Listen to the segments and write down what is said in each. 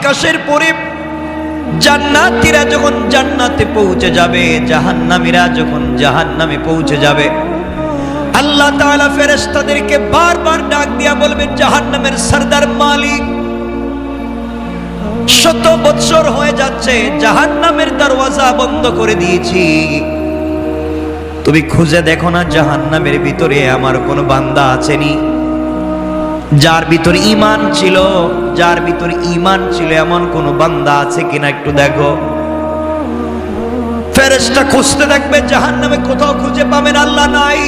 বিকাশের পরে জান্নাতীরা যখন জান্নাতে পৌঁছে যাবে, জাহান্নামীরা যখন জাহান্নামে পৌঁছে যাবে, আল্লাহ তাআলা ফেরেশতাদেরকে বারবার ডাক দিয়া বলবেন, জাহান্নামের সরদার মালিক, 100 বছর হয়ে যাচ্ছে জাহান্নামের দরওয়াজা বন্ধ করে দিয়েছি, তুমি খুঁজে দেখো না জাহান্নামের ভিতরে আমার কোন বান্দা আছেনি, যার ভিতরে ঈমান ছিল, যার ভিতরে ঈমান ছিল এমন কোন বান্দা আছে কিনা একটু দেখো। ফেরেশতা খুঁজতে থাকবে, জাহান্নামে কোথাও খুঁজে পাবেন আল্লাহ নাই,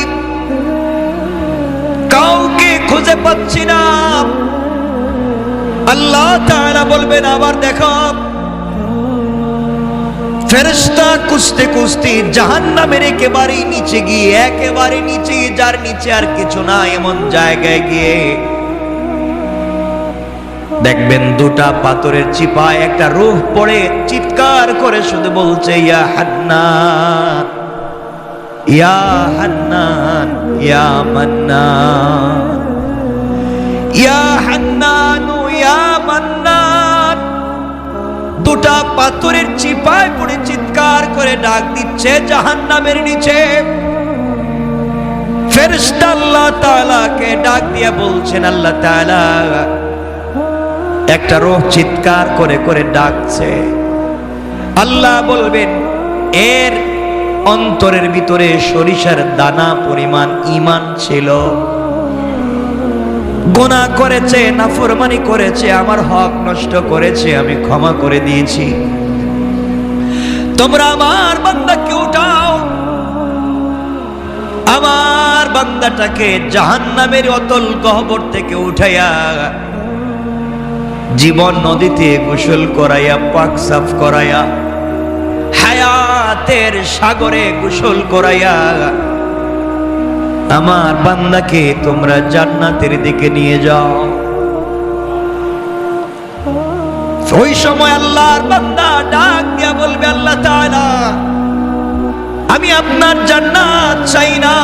কাউকে খুঁজে পাচ্ছি না। আল্লাহ তাআলা বলবেন আবার দেখো। ফেরেশতা খুঁজতে খুঁজতে জাহান্নামের একেবারে নিচে গিয়ে, একেবারে নিচে, যার নিচে আর কিছু না এমন জায়গায় গিয়ে দেখবেন দুটা পাথরের চিপায় একটা রূহ পড়ে চিৎকার করে শুধু বলছে, ইয়া হান্নান, ইয়া হান্নান, ইয়া মান্নান, ইয়া হান্নান, ইয়া মান্নান। দুটা পাথরের চিপায় পড়ে চিৎকার করে ডাক দিচ্ছে জাহান্নামের নিচে। ফেরেশতা আল্লাহ তাআলাকে ডাক দিয়ে বলছেন, আল্লাহ তাআলা একটা রূহ চিৎকার করে করে ডাকছে। আল্লাহ বলবেন, এর অন্তরের ভিতরে সরিষার দানা পরিমাণ ঈমান ছিল, গুনাহ করেছে, নাফরমানি করেছে, আমার হক নষ্ট করেছে, আমি ক্ষমা করে দিয়েছি, তোমরা আমার বান্দাকে উঠাও, আমার বান্দাটাকে জাহান্নামের অতল গহ্বর থেকে উঠাইয়া জীবন নদীতে গোসল করাইয়া, পাক সাফ করাইয়া, হায়াতের সাগরে গোসল করাইয়া আমার বান্দাকে তোমরা জান্নাতের দিকে নিয়ে যাও। ওই সময় আল্লাহর বান্দা ডাক দিয়া বলবে, আল্লাহ তাআলা আমি আপনার জান্নাত চাই না,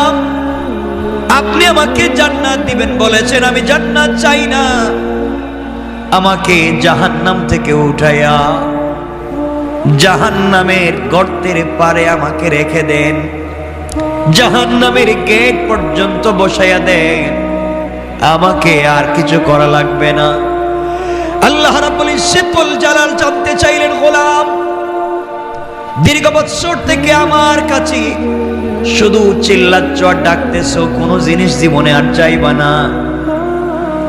আপনি আমাকে জান্নাত দিবেন বলেছেন, আমি জান্নাত চাই না, আমাকে জাহান্নাম থেকে উঠাইয়া জাহান্নামের গর্তের পারে আমাকে রেখে দেন, জাহান্নামের গেট পর্যন্ত বসাইয়া দেন, আমাকে আর কিছু করা লাগবে না। আল্লাহ রাব্বুল ইজ্জতুল জালাল জানতে চাইলেন, গোলাম দীর্ঘ বৎসর থেকে আমার কাছে শুধু চিল্লাচ্ছ আর ডাকতেছো, কোনো জিনিস জীবনে আর চাইবা না,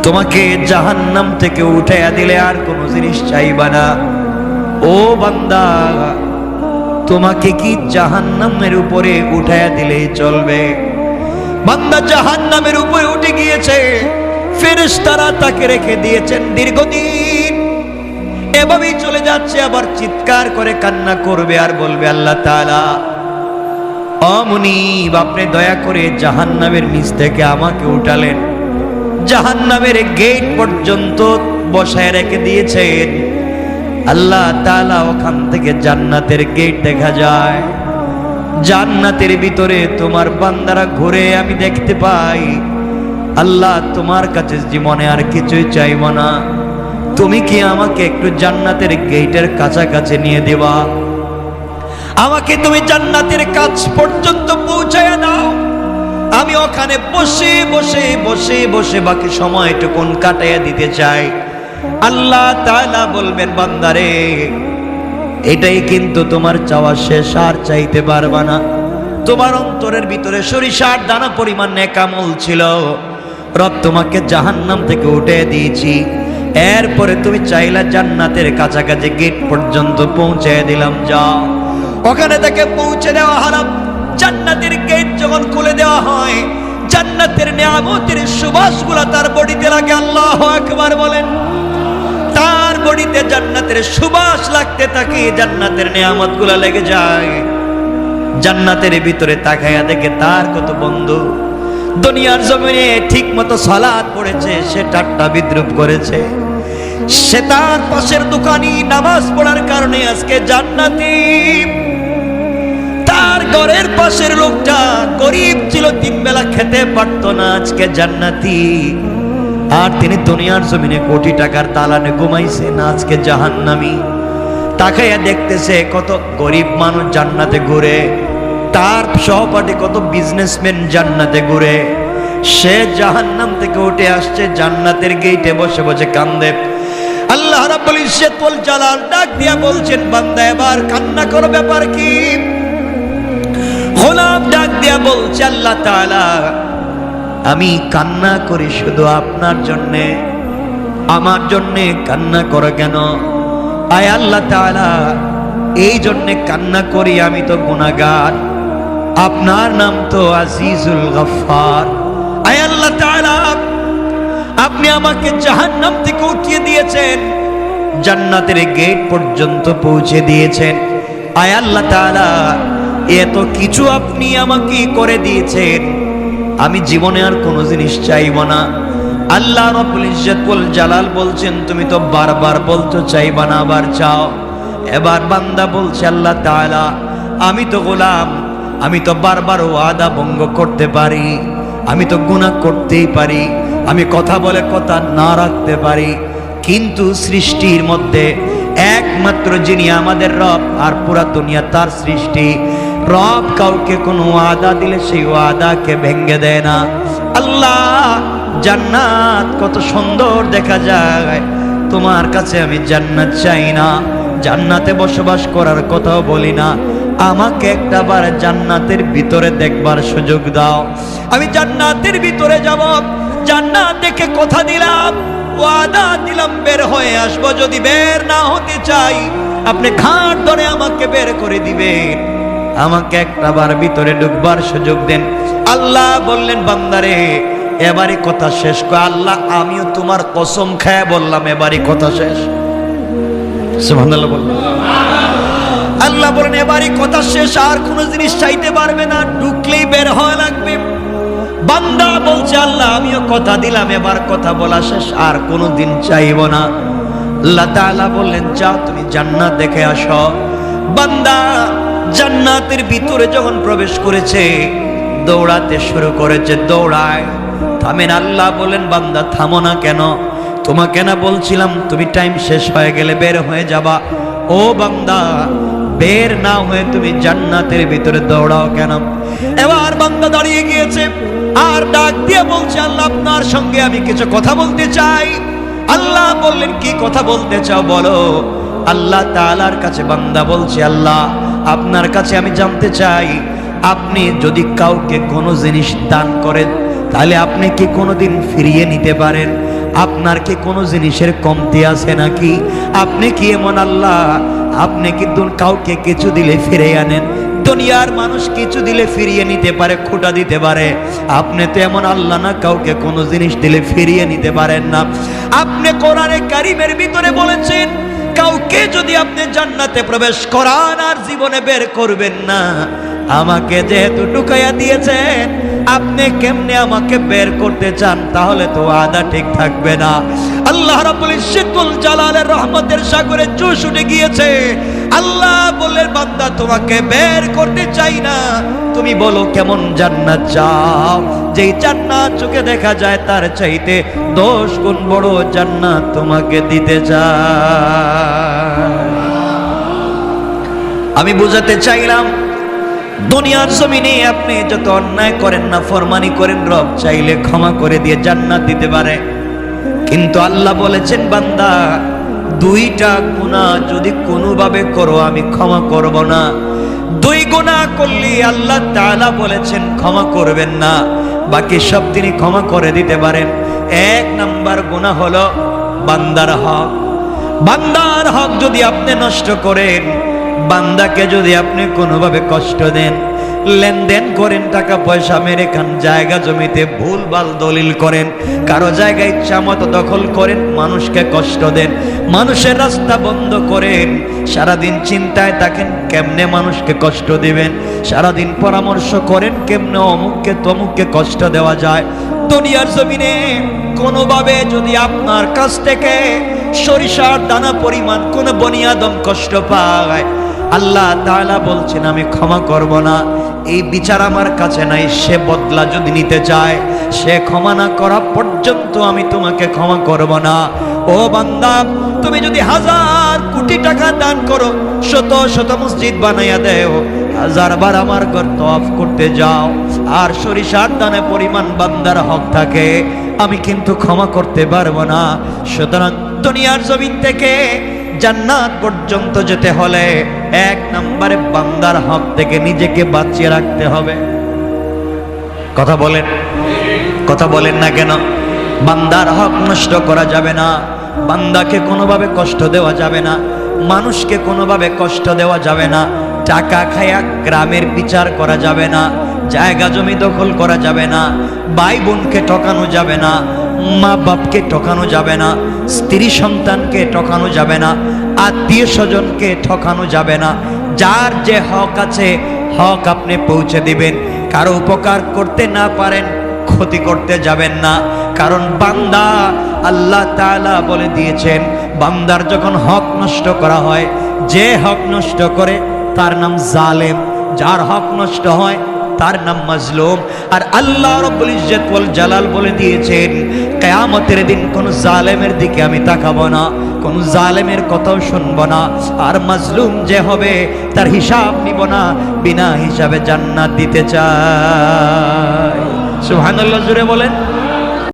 তোমাকে জাহান্নাম থেকে উঠাইয়া দিলে আর কোনো জিনিস চাইবা না, ও বান্দা তোমাকে কি জাহান্নামের উপরে উঠাইয়া দিলেই চলবে? বান্দা জাহান্নামের উপরে উঠে গিয়েছে, ফেরেশতারা তাকে রেখে দিয়েছেন দীর্ঘদিন, এভাবেই চলে যাচ্ছে, আবার চিৎকার করে কান্না করবে আর বলবে, আল্লাহ তাআলা ও মুনিব, আপনি দয়া করে জাহান্নামের নিচ থেকে আমাকে উঠালেন, জাহান্নামের গেট পর্যন্ত বসায় রেখে দিয়েছেন। আল্লাহ তাআলা ওখান থেকে জান্নাতের গেট দেখা যায়, জান্নাতের ভিতরে তোমার বান্দারা ঘুরে আমি দেখতে পাই। আল্লাহ তোমার কাছে জীবনে আর কিছুই চাইব না, তুমি কি আমাকে একটু জান্নাতের গেটের কাছাকাছি নিয়ে দেবা, আমাকে তুমি জান্নাতের কাছ পর্যন্ত পৌঁছায়া দাও, আমি ওখানে বসে বসে বসে বসে বাকি সময়টুকুন কাটাইয়া দিতে চাই। আল্লাহ তাআলা বলবেন, বান্দারে এটাই কিন্তু তোমার চাওয়া শেষ, আর চাইতে পারবা না, তোমার অন্তরের ভিতরে সরিষার দানা পরিমাণ নেক আমল ছিল, রব তোমাকে জাহান্নাম থেকে উঠে দিয়েছি, এরপরে তুমি চাইলা জান্নাতের কাছাকাছি গেট পর্যন্ত পৌঁছে দিলাম, যাও ওখানে থেকে পৌঁছে দেওয়া হারাম। জান্নাতের গেট যখন খুলে দেওয়া হয়, জান্নাতের নিয়ামতের সুবাসগুলো তার বডিতে লাগে, আল্লাহু আকবার বলেন, তার বডিতে জান্নাতের সুবাস লাগতে থাকে, জান্নাতের নিয়ামতগুলো লেগে যায়। জান্নাতের ভিতরে তাকায়া দেখে তার কত বন্ধু দুনিয়ার জমিনে ঠিক মতো সালাত পড়েছে, সে ঠাট্টা বিদ্রুপ করেছে, সে তার পাশের দোকানি নামাজ পড়ার কারণে আজকে জান্নাতি, তার ঘরের পাশের লোকটা গরিব ছিল, 3 বেলা খেতে পারতো না, আজকে জান্নাতি। আর তিনি দুনিয়ার জমিনে কোটি টাকার দালানে ঘুমাইছেন, আজকে জাহান্নামী। তাকাইয়া দেখতেছে কত গরিব মানুষ জান্নাতে ঘুরে, তার সহপাঠী কত বিজনেসম্যান জান্নাতে ঘুরে, সে জাহান্নাম থেকে উঠে আসছে, জান্নাতের গেটে বসে বসে কান্দে। আল্লাহ রাব্বুল ইজ্জত ওয়াল জালাল ডাক দিয়া বলছেন, বান্দা এবার কান্না করো, ব্যাপার কি? গোলাম ডাক দিয়া বলছে, আল্লাহ তাআলা আমি কান্না করি শুধু আপনার জন্যে, আমার জন্যে কান্না করো কেন? আয় আল্লাহ তাআলা এই জন্যে কান্না করি, আমি তো গুনাহগার, আপনার নাম তো আজিজুল গফফার। আয় আল্লাহ তাআলা আপনি আমাকে জাহান্নাম থেকে উঠিয়ে দিয়েছেন, জান্নাতের গেট পর্যন্ত পৌঁছে দিয়েছেন। আয় আল্লাহ তাআলা এত কিছু আপনি আমাকে করে দিয়েছেন, আমি জীবনে আর কোনো জিনিস চাইব না। আল্লাহ রাব্বুল ইজ্জত ওয়াল জালাল বলছেন, তুমি তো বারবার বলতে চাইবা না, আবার চাও। এবার বান্দা বলছে, আল্লাহ তাআলা আমি তো গোলাম, আমি তো বারবার ওয়াদা ভঙ্গ করতে পারি, আমি তো গুনাহ করতেই পারি, আমি কথা বলে কথা না রাখতে পারি, কিন্তু সৃষ্টির মধ্যে একমাত্র যিনি আমাদের রব আর পুরা দুনিয়া তার সৃষ্টি, রব কাউকে কোনো ওয়াদা দিলে সেই ওয়াদাকে ভেঙে দেয় না। আল্লাহ জান্নাত কত সুন্দর দেখা যায়, তোমার কাছে আমি জান্নাত চাই না, জান্নাতে বসবাস করার কথাও বলি না, আমাকে একটা বার জান্নাতের ভিতরে দেখবার সুযোগ দাও, আমি জান্নাতের ভিতরে যাব, জান্নাত দেখে কথা দিলাম, ওয়াদা দিলাম বের হয়ে আসবো, যদি বের না হতে চাই আপনি ঘাট ধরে আমাকে বের করে দিবেন, আমাকে একটা বার ভিতরে ঢুকবার সুযোগ দেন। আল্লাহ বললেন, বান্দারে এবারই কথা শেষ কর। আল্লাহ আমিও তোমার কসম খায় বললাম এবারই কথা শেষ। সুবহানাল্লাহ বললাম। আল্লাহ বলেন এবারই কথা শেষ, আর কোনো জিনিস চাইতে পারবে না, ঢুকলেই বের হওয়া লাগবে। বান্দা বলছে, আল্লাহ আমিও কথা দিলাম এবার কথা বলা শেষ, আর কোনো দিন চাইব না। আল্লাহ তাআলা বললেন, যাও তুমি জান্নাত দেখে আসো। বান্দা জান্নাতের ভিতরে যখন প্রবেশ করেছে, দৌড়াতে শুরু করেছে, দৌড়ায়। থামেন। আল্লাহ বলেন, বান্দা থামো না কেন? তোমাকে না বলছিলাম তুমি টাইম শেষ হয়ে গেলে বের হয়ে যাবা? ও বান্দা, বের না হয়ে তুমি জান্নাতের ভিতরে দৌড়াও কেন? এবার বান্দা দাঁড়িয়ে গিয়েছে আর ডাক দিয়ে বলছে, আল্লাহ আপনার সঙ্গে আমি কিছু কথা বলতে চাই। আল্লাহ বললেন, কি কথা বলতে চাও বলো। আল্লাহ তাআলার কাছে বান্দা বলছে, আল্লাহ আপনার কাছে আমি জানতে চাই, আপনি যদি কাউকে কোনো জিনিস দান করেন তাহলে আপনি কি কোনোদিন ফিরিয়ে নিতে পারেন? আপনার কি কোনো জিনিসের কমতি আছে নাকি? আপনি কি এমন আল্লাহ, আপনি কি কাউকে কিছু দিলে ফিরে আনেন? দুনিয়ার মানুষ কিছু দিলে ফিরিয়ে নিতে পারে, খোটা দিতে পারে, আপনি তো এমন আল্লাহ না, কাউকে কোনো জিনিস দিলে ফিরিয়ে নিতে পারেন না। আপনি কোরআনে কারীমের ভিতরে বলেছেন, কাউকে যদি আপনি জান্নাতে প্রবেশ করান আর জীবনে বের করবেন না, আমাকে যেহেতু ঢুকাইয়া দিয়েছেন, আপনি কেমনে আমাকে বের করতে চান? তাহলে তো ওয়াদা ঠিক থাকবে না। আল্লাহ রাব্বুল ইজ্জত ওয়াল জালালের রহমতের সাগরে জোশ উঠে গিয়েছে। আল্লাহ বললেন, বান্দা তোমাকে বের করতে চাই না, তুমি বলো কেমন জান্নাত চাও, যেই জান্নাত চোখে দেখা যায় তার চাইতে 10 গুণ বড় জান্নাত তোমাকে দিতে চাই। আমি বুঝাতে চাইলাম, দুনিয়ার জমিনে আপনি যত অন্যায় করেন না, ফরমানি করেন, রব চাইলে ক্ষমা করে দিয়ে জান্নাত দিতে পারে। কিন্তু আল্লাহ বলেছেন, বান্দা দুইটা গুনাহ যদি কোনোভাবে করো আমি ক্ষমা করব না। 2 গুনাহ করলে আল্লাহ তাআলা বলেছেন ক্ষমা করবেন না, বাকি সব তিনি ক্ষমা করে দিতে পারেন। 1 নাম্বার গুনাহ হলো বান্দার হক। বান্দার হক যদি আপনি নষ্ট করেন, বান্দাকে যদি আপনি কোনোভাবে কষ্ট দেন, লেনদেন করেন, টাকা পয়সা মেরে খান, জায়গা জমিতে ভুলভাল দলিল করেন, কারো জায়গা ইচ্ছা মতো দখল করেন, মানুষকে কষ্ট দেন, মানুষের রাস্তা বন্ধ করেন, সারাদিন চিন্তায় থাকেন কেমনে মানুষকে কষ্ট দিবেন, সারাদিন পরামর্শ করেন কেমনে অমুককে তমুককে কষ্ট দেওয়া যায়। দুনিয়ার জমিনে কোনোভাবে যদি আপনার কাছ থেকে সরিষার দানা পরিমাণ কোন বনি আদম কষ্ট পায়, আল্লাহ তাআলা বলছেন আমি ক্ষমা করব না। এই বিচার আমার কাছে নাই। সে বদলা যদি নিতে চায়, সে ক্ষমা না করা পর্যন্ত আমি তোমাকে ক্ষমা করব না। ও বান্দা, তুমি যদি 1000 কোটি টাকা দান করো, শত শত মসজিদ বানাইয়া দেও, 1000 বার আমার ঘর তওয়াফ করতে যাও, আর সরিষার দানে পরিমাণ বান্দার হক থাকে, আমি কিন্তু ক্ষমা করতে পারবো না। সুতরাং দুনিয়ার জমিন থেকে জান্নাত পর্যন্ত যেতে হলে 1 নম্বরে বান্দার হক থেকে নিজেকে বাঁচিয়ে রাখতে হবে। কথা বলেন না কেন? বান্দার হক নষ্ট করা যাবে না, বান্দাকে কোনোভাবে কষ্ট দেওয়া যাবে না, মানুষকে কোনোভাবে কষ্ট দেওয়া যাবে না, টাকা খায়া গ্রামের বিচার করা যাবে না, জায়গা জমি দখল করা যাবে না, ভাই বোনকে ঠকানো যাবে না, মা বাপকে ঠকানো যাবে না, স্ত্রী সন্তানকে ঠকানো যাবে না, আত্মীয় স্বজনকে ঠকানো যাবে না। যার যে হক আছে হক আপনি পৌঁছে দিবেন। কারো উপকার করতে না পারেন, ক্ষতি করতে যাবেন না। কারণ বান্দা, আল্লাহ তাআলা বলে দিয়েছেন, বান্দার যখন হক নষ্ট করা হয়, যে হক নষ্ট করে তার নাম জালেম, যার হক নষ্ট হয় তার নাম মাজলুম। আর আল্লাহ রাব্বুল ইজ্জত ওয়াল জালাল বলে দিয়েছেন, কিয়ামতের দিন কোন জালেমের দিকে আমি তাকাবো না, কোন জালেমের কথাও শুনবো না, আর মাজলুম যে হবে তার হিসাব নিব না, বিনা হিসাবে জান্নাত দিতে চাই। সুবহানাল্লাহ, জোরে বলেন।